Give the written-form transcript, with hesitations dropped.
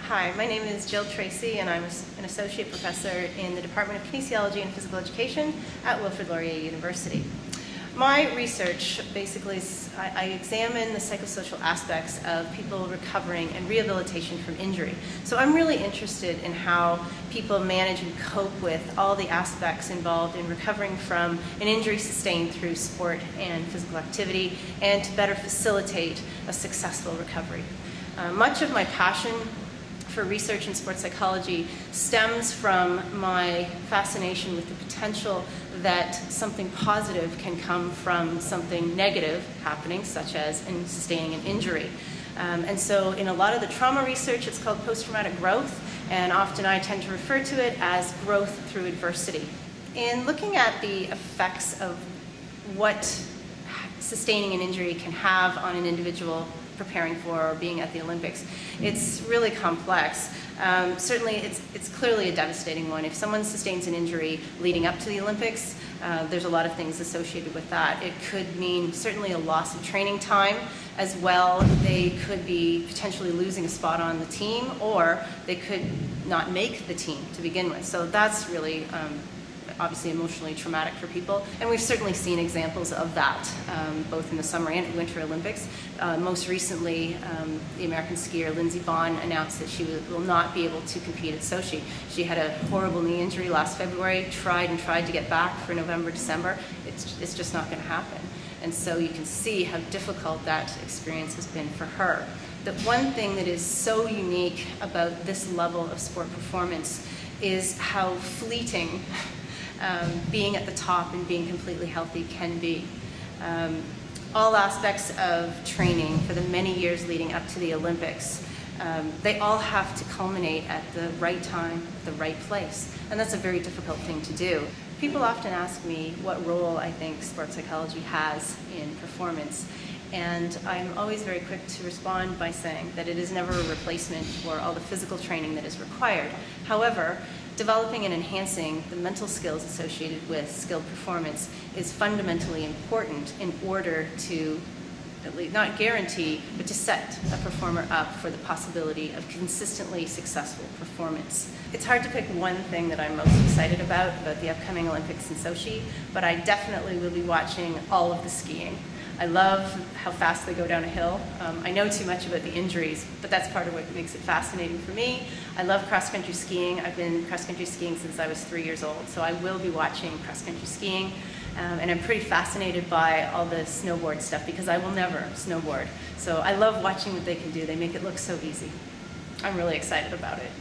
Hi, my name is Tracey, and I'm an associate professor in the Department of Kinesiology and Physical Education at Wilfrid Laurier University. My research basically is I examine the psychosocial aspects of people recovering and rehabilitation from injury. So I'm really interested in how people manage and cope with all the aspects involved in recovering from an injury sustained through sport and physical activity, and to better facilitate a successful recovery. Much of my passion for research in sports psychology stems from my fascination with the potential that something positive can come from something negative happening, such as in sustaining an injury. And so in a lot of the trauma research, it's called post-traumatic growth, and often I tend to refer to it as growth through adversity. In looking at the effects of what sustaining an injury can have on an individual preparing for or being at the Olympics, it's really complex. Certainly it's clearly a devastating one. If someone sustains an injury leading up to the Olympics, there's a lot of things associated with that. It could mean certainly a loss of training time as well. They could be potentially losing a spot on the team, or they could not make the team to begin with. So that's really obviously emotionally traumatic for people, and we've certainly seen examples of that both in the Summer and Winter Olympics. Most recently, the American skier Lindsey Vonn announced that she will not be able to compete at Sochi. She had a horrible knee injury last February, tried to get back for November, December. It's just not going to happen. And so you can see how difficult that experience has been for her. The one thing that is so unique about this level of sport performance is how fleeting being at the top and being completely healthy can be. All aspects of training for the many years leading up to the Olympics, they all have to culminate at the right time, the right place, and that's a very difficult thing to do. People often ask me what role I think sports psychology has in performance, and I'm always very quick to respond by saying that it is never a replacement for all the physical training that is required. However, developing and enhancing the mental skills associated with skilled performance is fundamentally important in order to at least not guarantee, but to set a performer up for the possibility of consistently successful performance. It's hard to pick one thing that I'm most excited about the upcoming Olympics in Sochi, but I definitely will be watching all of the skiing. I love how fast they go down a hill. I know too much about the injuries, but that's part of what makes it fascinating for me. I love cross-country skiing. I've been cross-country skiing since I was 3 years old, so I will be watching cross-country skiing. And I'm pretty fascinated by all the snowboard stuff because I will never snowboard. So I love watching what they can do. They make it look so easy. I'm really excited about it.